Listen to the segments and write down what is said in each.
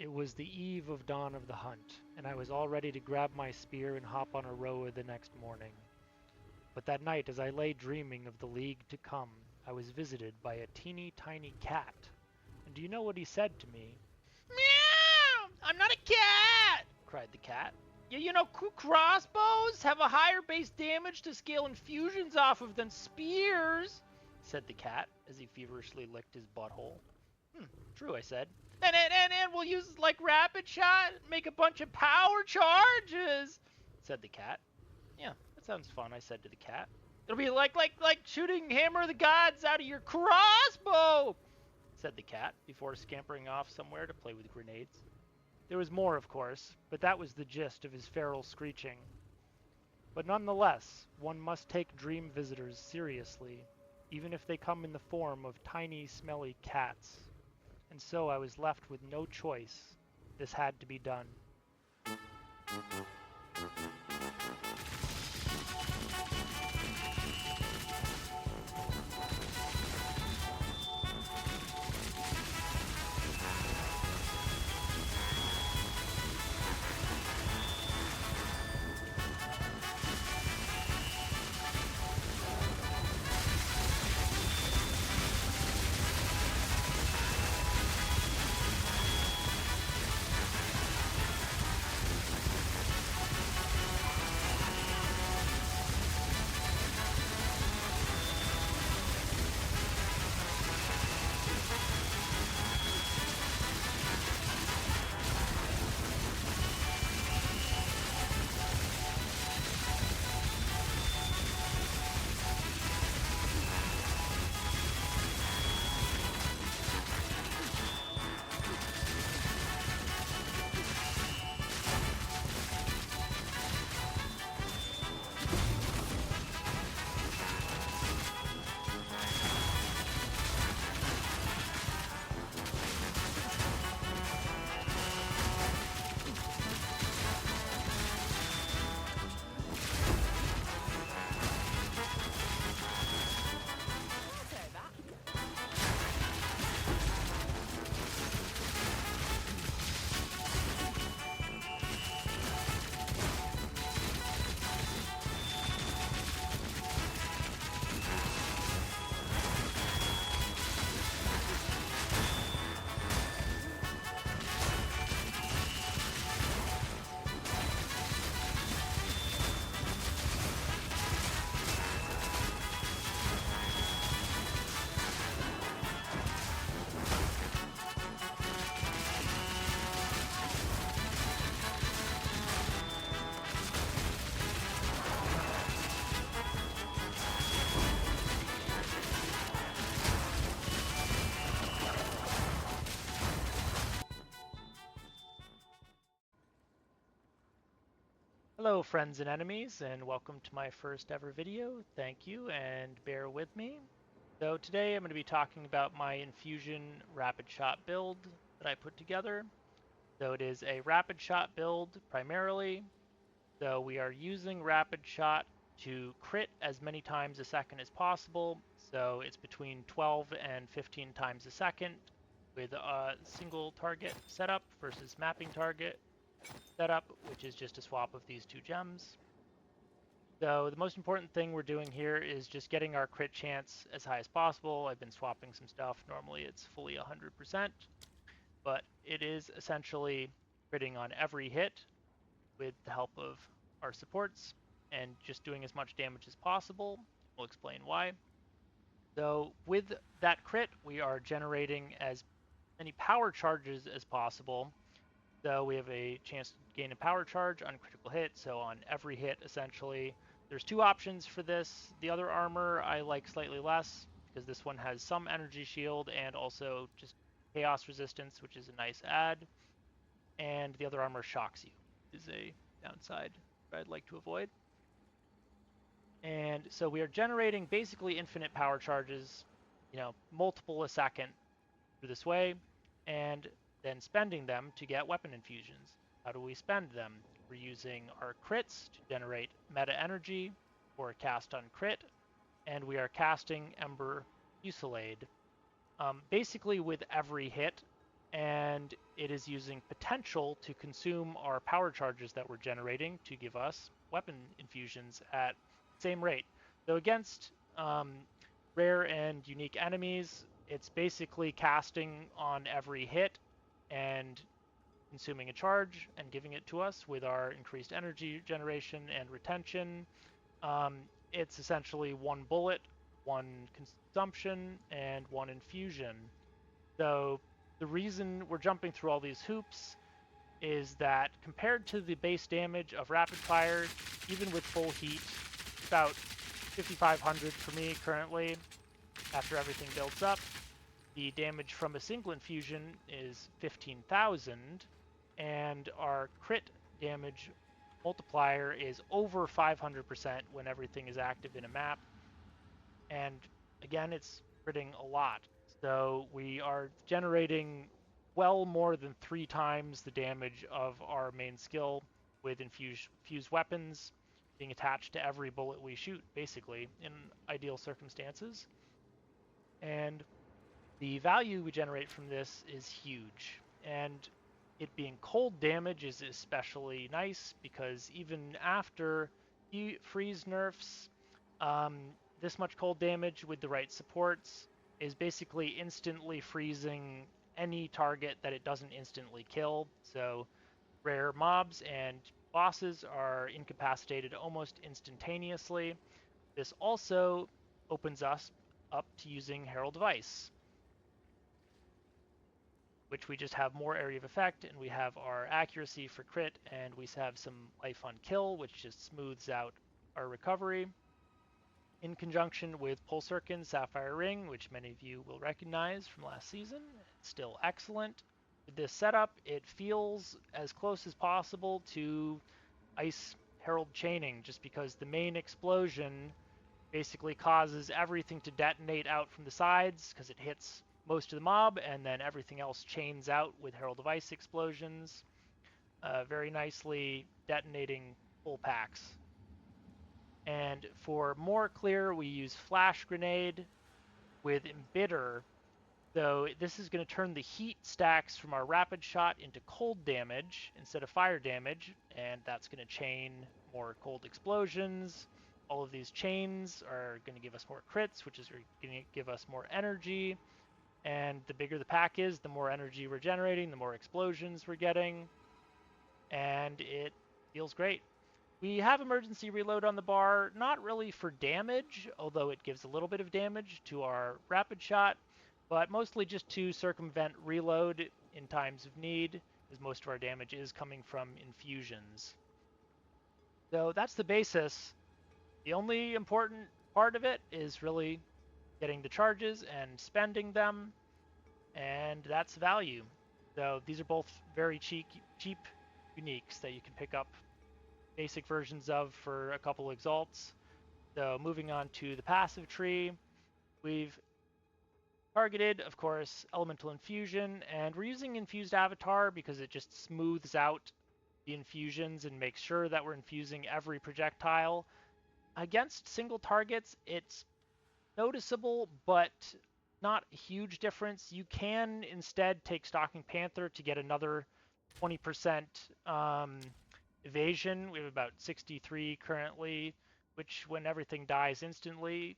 It was the eve of dawn of the hunt, and I was all ready to grab my spear and hop on a roa the next morning. But that night, as I lay dreaming of the league to come, I was visited by a teeny tiny cat. And do you know what he said to me? Meow! I'm not a cat! Cried the cat. You know, crossbows have a higher base damage to scale infusions off of than spears, said the cat as he feverishly licked his butthole. True, I said. And we'll use like rapid shot, make a bunch of power charges, said the cat. Yeah, that sounds fun, I said to the cat. It'll be like shooting Hammer of the Gods out of your crossbow, said the cat before scampering off somewhere to play with grenades. There was more, of course, but that was the gist of his feral screeching. But nonetheless, one must take dream visitors seriously, even if they come in the form of tiny, smelly cats. And so I was left with no choice. This had to be done. Hello friends and enemies, and welcome to my first ever video. Thank you, and bear with me. So today I'm going to be talking about my Infusion Rapid Shot build that I put together. So it is a Rapid Shot build primarily. So we are using Rapid Shot to crit as many times a second as possible. So it's between 12 and 15 times a second with a single target setup versus mapping target setup, which is just a swap of these two gems. So the most important thing we're doing here is just getting our crit chance as high as possible. I've been swapping some stuff. Normally it's fully 100%, but it is essentially critting on every hit with the help of our supports and just doing as much damage as possible. We'll explain why. So with that crit, we are generating as many power charges as possible. So we have a chance to gain a power charge on critical hit, so on every hit essentially. There's two options for this. The other armor I like slightly less because this one has some energy shield and also just chaos resistance, which is a nice add. And the other armor shocks you, is a downside that I'd like to avoid. And so we are generating basically infinite power charges, multiple a second through this way, and then spending them to get weapon infusions. How do we spend them? We're using our crits to generate meta energy for cast on crit, and we are casting Ember Fusillade. Basically, with every hit, and it is using potential to consume our power charges that we're generating to give us weapon infusions at the same rate. So against rare and unique enemies, it's basically casting on every hit and consuming a charge and giving it to us with our increased energy generation and retention. It's essentially one bullet, one consumption, and one infusion. So the reason we're jumping through all these hoops is that compared to the base damage of rapid fire, even with full heat, about 5,500 for me currently, after everything builds up, the damage from a single infusion is 15,000, and our crit damage multiplier is over 500% when everything is active in a map. And again, it's critting a lot. So we are generating well more than 3 times the damage of our main skill with infused weapons being attached to every bullet we shoot, basically, in ideal circumstances. And the value we generate from this is huge. And it being cold damage is especially nice because even after freeze nerfs, um, this much cold damage with the right supports is basically instantly freezing any target that it doesn't instantly kill. So rare mobs and bosses are incapacitated almost instantaneously. This also opens us up to using Herald of Ice, which we just have more area of effect, and we have our accuracy for crit, and we have some life on kill, which just smooths out our recovery. In conjunction with Pulsarkin Sapphire Ring, which many of you will recognize from last season, it's still excellent. With this setup, it feels as close as possible to Ice Herald Chaining, just because the main explosion basically causes everything to detonate out from the sides because it hits most of the mob, and then everything else chains out with Herald of Ice explosions, very nicely detonating full packs. And for more clear, we use Flash Grenade with Embitter. So this is going to turn the heat stacks from our rapid shot into cold damage instead of fire damage, and that's going to chain more cold explosions. All of these chains are going to give us more crits, which is going to give us more energy. And the bigger the pack is, the more energy we're generating, the more explosions we're getting, and it feels great. We have emergency reload on the bar, not really for damage, although it gives a little bit of damage to our rapid shot, but mostly just to circumvent reload in times of need, as most of our damage is coming from infusions. So that's the basis. The only important part of it is really getting the charges and spending them, and that's value. So these are both very cheap uniques that you can pick up basic versions of for a couple exalts. So moving on to the passive tree, we've targeted, of course, Elemental Infusion, and we're using Infused Avatar because it just smooths out the infusions and makes sure that we're infusing every projectile. Against single targets, it's noticeable, but not a huge difference. You can instead take Stalking Panther to get another 20% evasion. We have about 63 currently, which when everything dies instantly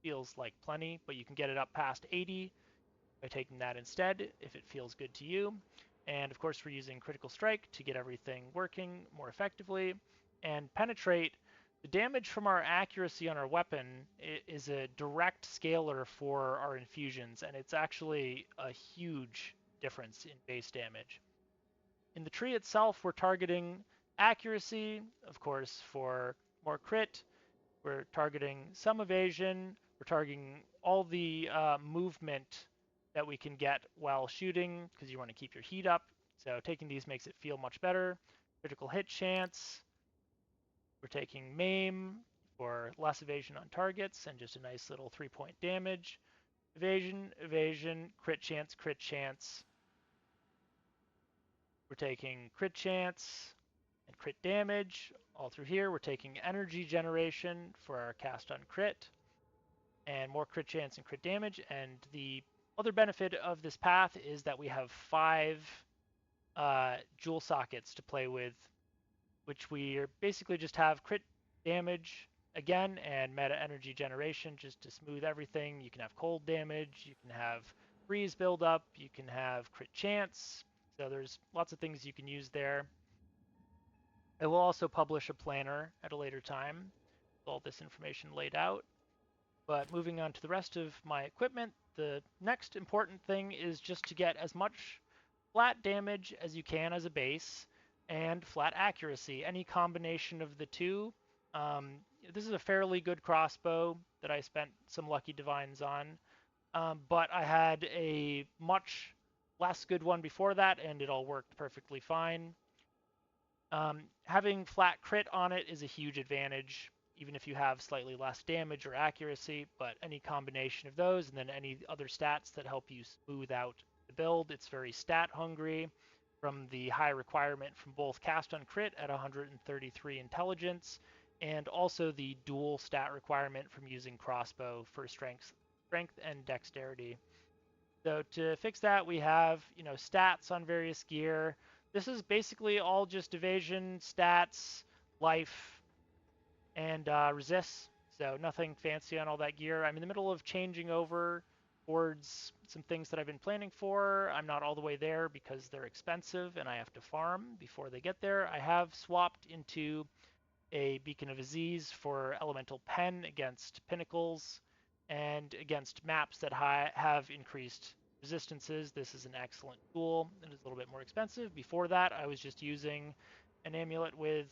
feels like plenty, but you can get it up past 80 by taking that instead if it feels good to you. And of course, we're using Critical Strike to get everything working more effectively. And Penetrate, the damage from our accuracy on our weapon is a direct scaler for our infusions, and it's actually a huge difference in base damage. In the tree itself, we're targeting accuracy, of course, for more crit. We're targeting some evasion. We're targeting all the movement that we can get while shooting because you want to keep your heat up. So taking these makes it feel much better. Critical hit chance. We're taking maim for less evasion on targets and just a nice little 3-point damage. Evasion, evasion, crit chance, crit chance. We're taking crit chance and crit damage all through here. We're taking energy generation for our cast on crit and more crit chance and crit damage. And the Other benefit of this path is that we have 5 jewel sockets to play with, which we basically just have crit damage again and meta energy generation just to smooth everything. You can have cold damage, you can have freeze buildup, you can have crit chance. So there's lots of things you can use there. I will also publish a planner at a later time with all this information laid out. But moving on to the rest of my equipment, the next important thing is just to get as much flat damage as you can as a base and flat accuracy. Any combination of the two. This is a fairly good crossbow that I spent some lucky divines on, but I had a much less good one before that, and it all worked perfectly fine. Having flat crit on it is a huge advantage, even if you have slightly less damage or accuracy, but any combination of those and then any other stats that help you smooth out the build, it's very stat hungry from the high requirement from both cast on crit at 133 intelligence and also the dual stat requirement from using crossbow for strength and dexterity. So to fix that, we have, stats on various gear. This is basically all just evasion, stats, life, and resists. So nothing fancy on all that gear. I'm in the middle of changing over towards some things that I've been planning for. I'm not all the way there because they're expensive and I have to farm before they get there. I have swapped into a Beacon of Aziz for Elemental Pen against Pinnacles and against maps that have increased resistances. This is an excellent tool. It is a little bit more expensive. Before that, I was just using an amulet with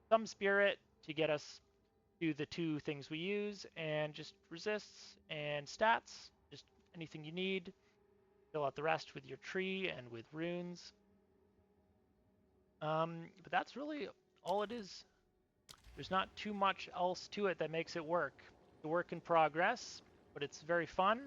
some spirit to get us to the 2 things we use, and just resists and stats, just anything you need. Fill out the rest with your tree and with runes. But that's really all it is. There's not too much else to it that makes it work. It's a work in progress, but it's very fun.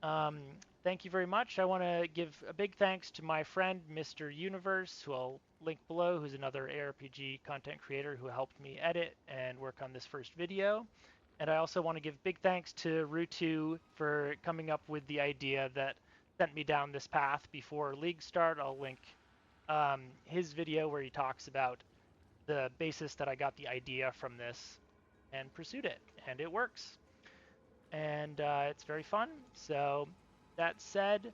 Um, Thank you very much. I want to give a big thanks to my friend, Mr. Universe, who I'll link below, who's another ARPG content creator who helped me edit and work on this first video. And I also want to give big thanks to Ruetoo for coming up with the idea that sent me down this path before League start. I'll link his video where he talks about the basis that I got the idea from this and pursued it, and it works. And it's very fun. So that said,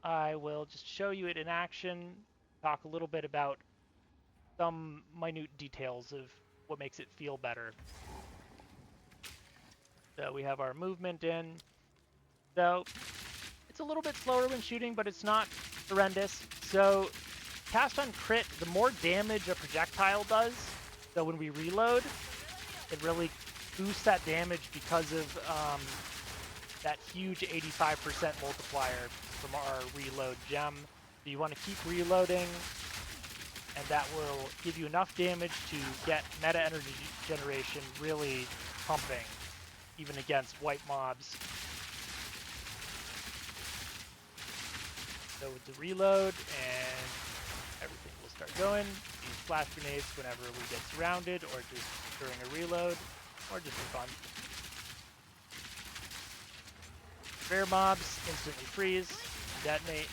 I will just show you it in action, talk a little bit about some minute details of what makes it feel better. So we have our movement in. So it's a little bit slower when shooting, but it's not horrendous. So cast on crit, the more damage a projectile does, so when we reload, it really boosts that damage because of that huge 85% multiplier from our reload gem. So you want to keep reloading, and that will give you enough damage to get meta energy generation really pumping, even against white mobs. So with the reload, and everything will start going. Use flash grenades whenever we get surrounded, or just during a reload, or just for fun. Rare mobs instantly freeze, detonate,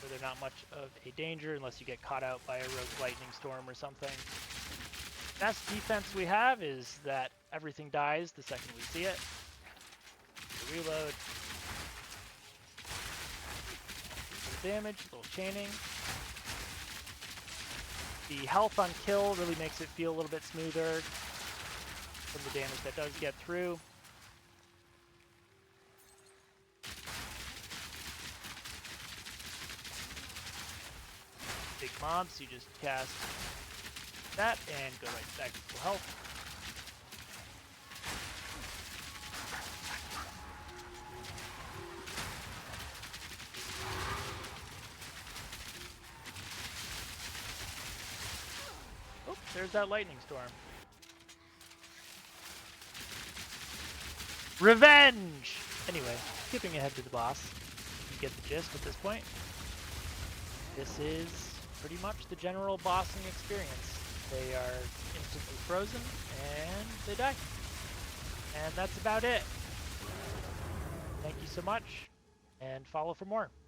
so they're not much of a danger unless you get caught out by a rogue lightning storm or something. Best defense we have is that everything dies the second we see it. The reload. Damage, a little chaining. The health on kill really makes it feel a little bit smoother from the damage that does get through. Big mobs, you just cast that and go right back to full health. Oh, there's that lightning storm. Revenge! Anyway, skipping ahead to the boss. You get the gist at this point. This is pretty much the general bossing experience. They are instantly frozen, and they die. And that's about it. Thank you so much. and follow for more.